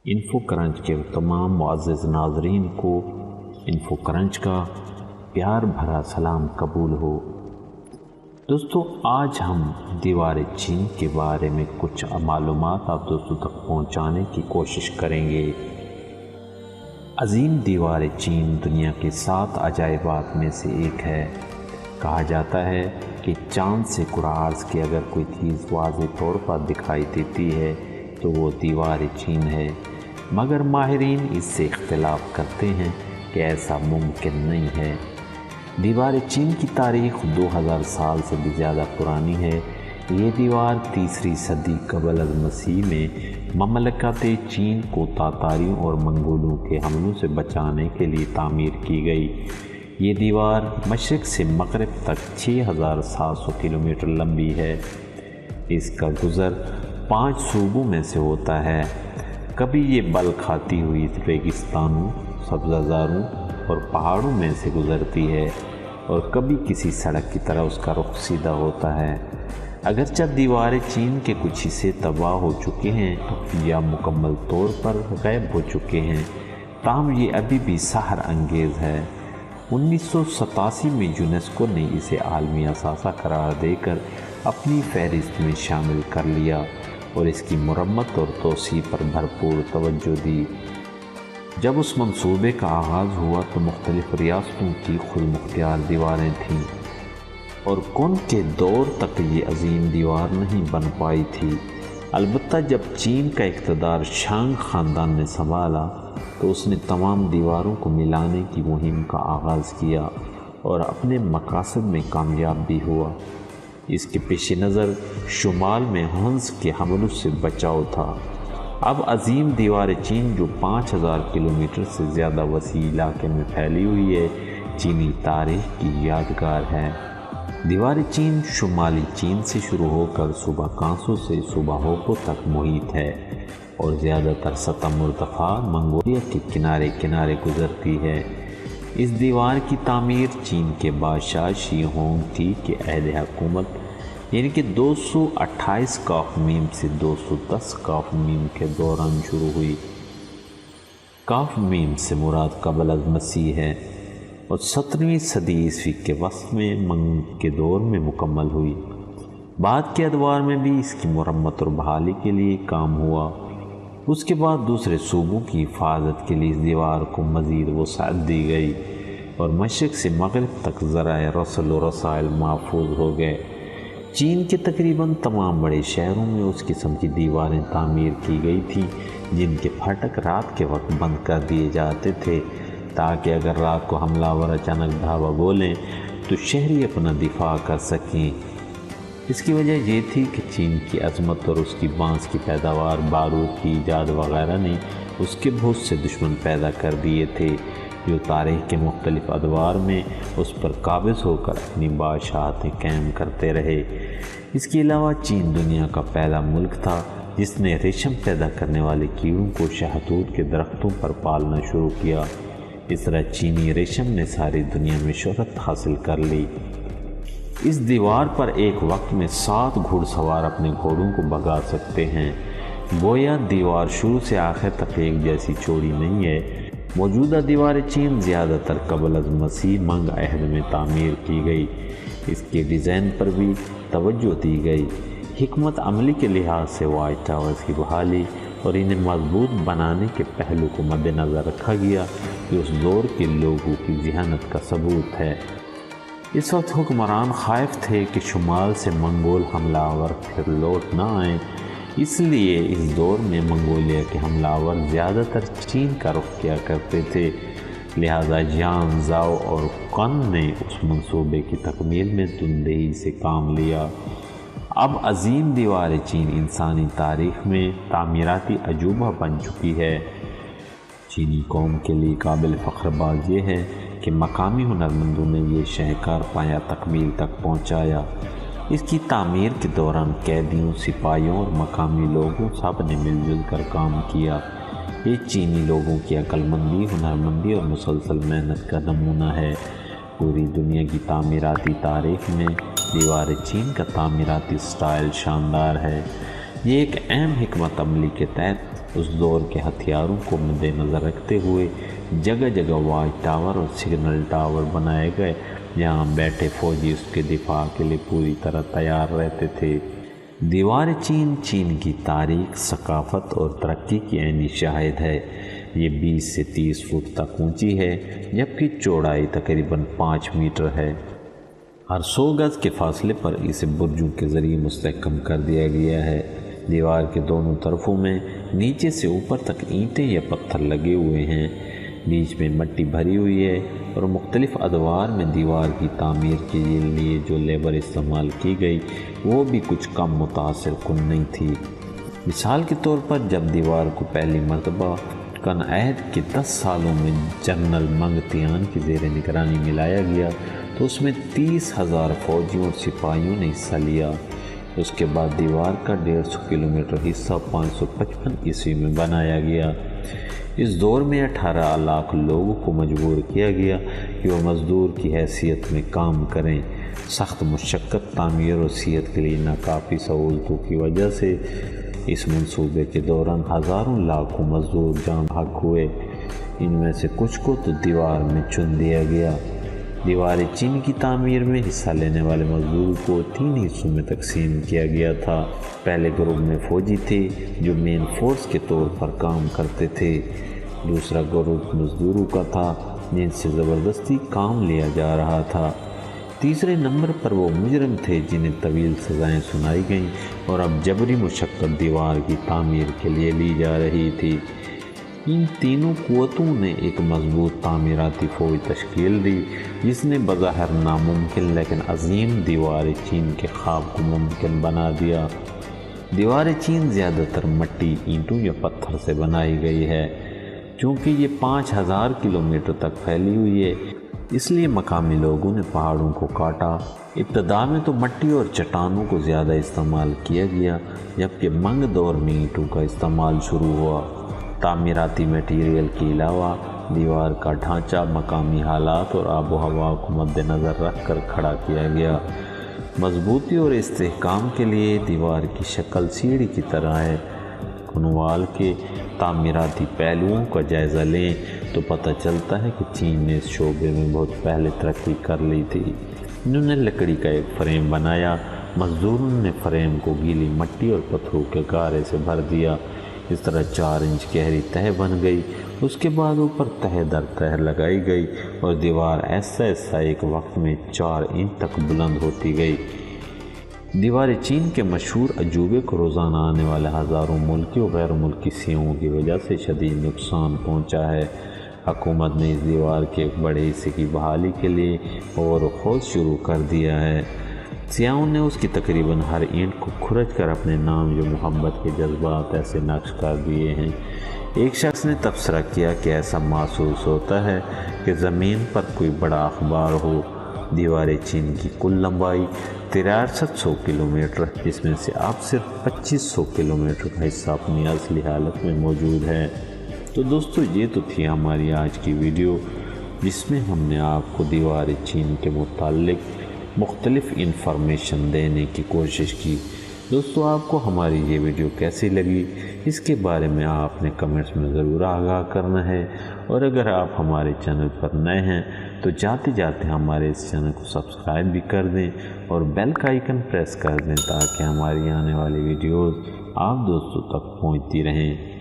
Info crunch کے تمام معزز ناظرین کو انفو کرنچ کا پیار بھرا سلام قبول ہو۔ دوستو، آج ہم دیوار چین کے بارے میں کچھ معلومات آپ دوستوں تک پہنچانے کی کوشش کریں گے۔ عظیم دیوار چین دنیا کے 7 عجائبات میں سے ایک ہے۔ کہا جاتا ہے کہ چاند سے کرہ ارض کی اگر کوئی چیز واضح طور پر دکھائی دیتی ہے تو وہ دیوار چین ہے، مگر ماہرین اس سے اختلاف کرتے ہیں کہ ایسا ممکن نہیں ہے۔ دیوار چین کی تاریخ 2000 سال سے بھی زیادہ پرانی ہے۔ یہ دیوار 3 صدی قبل از مسیح میں مملکت چین کو تاتاریوں اور منگولوں کے حملوں سے بچانے کے لیے تعمیر کی گئی۔ یہ دیوار مشرق سے مغرب تک 6700 کلومیٹر لمبی ہے۔ اس کا گزر 5 صوبوں میں سے ہوتا ہے۔ کبھی یہ بل کھاتی ہوئی ریگستانوں، سبزہ زاروں اور پہاڑوں میں سے گزرتی ہے، اور کبھی کسی سڑک کی طرح اس کا رخ سیدھا ہوتا ہے۔ اگرچہ دیوار چین کے کچھ حصے تباہ ہو چکے ہیں یا مکمل طور پر غائب ہو چکے ہیں، تاہم یہ ابھی بھی سحر انگیز ہے۔ 1987 میں یونیسکو نے اسے عالمی اثاثہ قرار دے کر اپنی فہرست میں شامل کر لیا اور اس کی مرمت اور توسیع پر بھرپور توجہ دی۔ جب اس منصوبے کا آغاز ہوا تو مختلف ریاستوں کی خود مختار دیواریں تھیں، اور کن کے دور تک یہ عظیم دیوار نہیں بن پائی تھی۔ البتہ جب چین کا اقتدار شانگ خاندان نے سنبھالا تو اس نے تمام دیواروں کو ملانے کی مہم کا آغاز کیا اور اپنے مقاصد میں کامیاب بھی ہوا۔ اس کے پیش نظر شمال میں ہنس کے حملوں سے بچاؤ تھا۔ اب عظیم دیوار چین جو 5000 کلومیٹر سے زیادہ وسیع علاقے میں پھیلی ہوئی ہے، چینی تاریخ کی یادگار ہے۔ دیوار چین شمالی چین سے شروع ہو کر صوبہ کانسو سے صوبہ ہوپو تک محیط ہے، اور زیادہ تر سطح مرتفع منگولیا کے کنارے کنارے گزرتی ہے۔ اس دیوار کی تعمیر چین کے بادشاہ شی ہونگ ٹی کے عہد حکومت یعنی کہ 228 کاف میم سے 210 کاف میم کے دوران شروع ہوئی۔ کاف میم سے مراد قبل از مسیح ہے، اور 17ویں صدی عیسوی کے وسط میں منگ کے دور میں مکمل ہوئی۔ بعد کے ادوار میں بھی اس کی مرمت اور بحالی کے لیے کام ہوا۔ اس کے بعد دوسرے صوبوں کی حفاظت کے لیے اس دیوار کو مزید وسعت دی گئی، اور مشرق سے مغرب تک ذرائع رسل و رسائل محفوظ ہو گئے۔ چین کے تقریباً تمام بڑے شہروں میں اس قسم کی دیواریں تعمیر کی گئی تھیں، جن کے پھاٹک رات کے وقت بند کر دیے جاتے تھے تاکہ اگر رات کو حملہ آور اچانک دھاوا بولیں تو شہری اپنا دفاع کر سکیں۔ اس کی وجہ یہ تھی کہ چین کی عظمت اور اس کی بانس کی پیداوار، بارود کی ایجاد وغیرہ نے اس کے بہت سے دشمن پیدا کر دیے تھے، جو تاریخ کے مختلف ادوار میں اس پر قابض ہو کر اپنی بادشاہتیں قائم کرتے رہے۔ اس کے علاوہ چین دنیا کا پہلا ملک تھا جس نے ریشم پیدا کرنے والے کیڑوں کو شہتوت کے درختوں پر پالنا شروع کیا۔ اس طرح چینی ریشم نے ساری دنیا میں شہرت حاصل کر لی۔ اس دیوار پر ایک وقت میں 7 گھوڑ سوار اپنے گھوڑوں کو بھگا سکتے ہیں۔ گویا دیوار شروع سے آخر تک ایک جیسی چوڑی نہیں ہے۔ موجودہ دیوار چین زیادہ تر قبل از مسیح منگ عہد میں تعمیر کی گئی۔ اس کے ڈیزائن پر بھی توجہ دی گئی۔ حکمت عملی کے لحاظ سے وائٹ ٹاورز کی بحالی اور انہیں مضبوط بنانے کے پہلو کو مد نظر رکھا گیا کہ اس دور کے لوگوں کی ذہانت کا ثبوت ہے۔ اس وقت حکمران خائف تھے کہ شمال سے منگول حملہ آور پھر لوٹ نہ آئیں، اس لیے اس دور میں منگولیا کے حملہ آور زیادہ تر چین کا رخ کیا کرتے تھے۔ لہذا یان، زاؤ اور قن نے اس منصوبے کی تکمیل میں تندہی سے کام لیا۔ اب عظیم دیوار چین انسانی تاریخ میں تعمیراتی عجوبہ بن چکی ہے۔ چینی قوم کے لیے قابل فخر بات یہ ہے کہ مقامی ہنرمندوں نے یہ شاہکار پایہ تکمیل تک پہنچایا۔ اس کی تعمیر کے دوران قیدیوں، سپاہیوں اور مقامی لوگوں سب نے مل جل کر کام کیا۔ یہ چینی لوگوں کی عقل مندی، ہنرمندی اور مسلسل محنت کا نمونہ ہے۔ پوری دنیا کی تعمیراتی تاریخ میں دیوار چین کا تعمیراتی سٹائل شاندار ہے۔ یہ ایک اہم حکمت عملی کے تحت اس دور کے ہتھیاروں کو مد نظر رکھتے ہوئے جگہ جگہ واچ ٹاور اور سگنل ٹاور بنائے گئے، جہاں بیٹھے فوجی اس کے دفاع کے لیے پوری طرح تیار رہتے تھے۔ دیوار چین چین کی تاریخ، ثقافت اور ترقی کی عینی شاہد ہے۔ یہ 20 سے 30 فٹ تک اونچی ہے، جبکہ چوڑائی تقریباً 5 میٹر ہے۔ ہر 100 گز کے فاصلے پر اسے برجوں کے ذریعے مستحکم کر دیا گیا ہے۔ دیوار کے دونوں طرفوں میں نیچے سے اوپر تک اینٹیں یا پتھر لگے ہوئے ہیں، بیچ میں مٹی بھری ہوئی ہے، اور مختلف ادوار میں دیوار کی تعمیر کے لیے جو لیبر استعمال کی گئی وہ بھی کچھ کم متاثر کن نہیں تھی۔ مثال کے طور پر جب دیوار کو پہلی مرتبہ کن عہد کے 10 سالوں میں جنرل منگ تیان کی زیر نگرانی میں لایا گیا تو اس میں 30,000 فوجیوں اور سپاہیوں نے حصہ لیا۔ اس کے بعد دیوار کا 150 کلومیٹر حصہ 555 عیسوی میں بنایا گیا۔ اس دور میں 18 لاکھ لوگوں کو مجبور کیا گیا کہ وہ مزدور کی حیثیت میں کام کریں۔ سخت مشقت، تعمیر اور صحت کے لیے ناکافی سہولتوں کی وجہ سے اس منصوبے کے دوران ہزاروں لاکھوں مزدور جان بحق ہوئے۔ ان میں سے کچھ کو تو دیوار میں چن دیا گیا۔ دیوار چین کی تعمیر میں حصہ لینے والے مزدوروں کو 3 حصوں میں تقسیم کیا گیا تھا۔ پہلے گروپ میں فوجی تھے جو مین فورس کے طور پر کام کرتے تھے۔ دوسرا گروپ مزدوروں کا تھا جن سے زبردستی کام لیا جا رہا تھا۔ تیسرے نمبر پر وہ مجرم تھے جنہیں طویل سزائیں سنائی گئیں اور اب جبری مشقت دیوار کی تعمیر کے لیے لی جا رہی تھی۔ ان تینوں قوتوں نے ایک مضبوط تعمیراتی فوج تشکیل دی جس نے بظاہر ناممکن لیکن عظیم دیوار چین کے خواب کو ممکن بنا دیا۔ دیوار چین زیادہ تر مٹی، اینٹوں یا پتھر سے بنائی گئی ہے۔ چونکہ یہ 5000 کلومیٹر تک پھیلی ہوئی ہے، اس لیے مقامی لوگوں نے پہاڑوں کو کاٹا۔ ابتدا میں تو مٹی اور چٹانوں کو زیادہ استعمال کیا گیا، جبکہ منگ دور میں اینٹوں کا استعمال شروع ہوا۔ تعمیراتی میٹیریل کے علاوہ دیوار کا ڈھانچہ مقامی حالات اور آب و ہوا کو مد نظر رکھ کر کھڑا کیا گیا۔ مضبوطی اور استحکام کے لیے دیوار کی شکل سیڑھی کی طرح ہے۔ کنوال کے تعمیراتی پہلوؤں کا جائزہ لیں تو پتہ چلتا ہے کہ چین نے اس شعبے میں بہت پہلے ترقی کر لی تھی۔ انہوں نے لکڑی کا ایک فریم بنایا، مزدوروں نے فریم کو گیلی مٹی اور پتھروں کے گارے سے بھر دیا۔ اس طرح 4 انچ گہری تہہ بن گئی۔ اس کے بعد اوپر تہہ در تہہ لگائی گئی اور دیوار ایسا ایسا ایک وقت میں 4 انچ تک بلند ہوتی گئی۔ دیوار چین کے مشہور عجوبے کو روزانہ آنے والے ہزاروں ملکی و غیر ملکی سیاحوں کی وجہ سے شدید نقصان پہنچا ہے۔ حکومت نے اس دیوار کے ایک بڑے حصے کی بحالی کے لیے غور و خوض شروع کر دیا ہے۔ سیاحوں نے اس کی تقریباً ہر اینٹ کو کھرچ کر اپنے نام جو محبت کے جذبات ایسے نقش کر دیے ہیں۔ ایک شخص نے تبصرہ کیا کہ ایسا محسوس ہوتا ہے کہ زمین پر کوئی بڑا اخبار ہو۔ دیوار چین کی کل لمبائی 6300 کلومیٹر، جس میں سے اب صرف 2500 کلومیٹر کا حصہ اپنی اصلی حالت میں موجود ہے۔ تو دوستو، یہ تو تھی ہماری آج کی ویڈیو جس میں ہم نے آپ کو دیوار چین کے متعلق مختلف انفارمیشن دینے کی کوشش کی۔ دوستو، آپ کو ہماری یہ ویڈیو کیسی لگی اس کے بارے میں آپ نے کمنٹس میں ضرور آگاہ کرنا ہے، اور اگر آپ ہمارے چینل پر نئے ہیں تو جاتے جاتے ہمارے اس چینل کو سبسکرائب بھی کر دیں اور بیل کا آئیکن پریس کر دیں تاکہ ہماری آنے والی ویڈیوز آپ دوستوں تک پہنچتی رہیں۔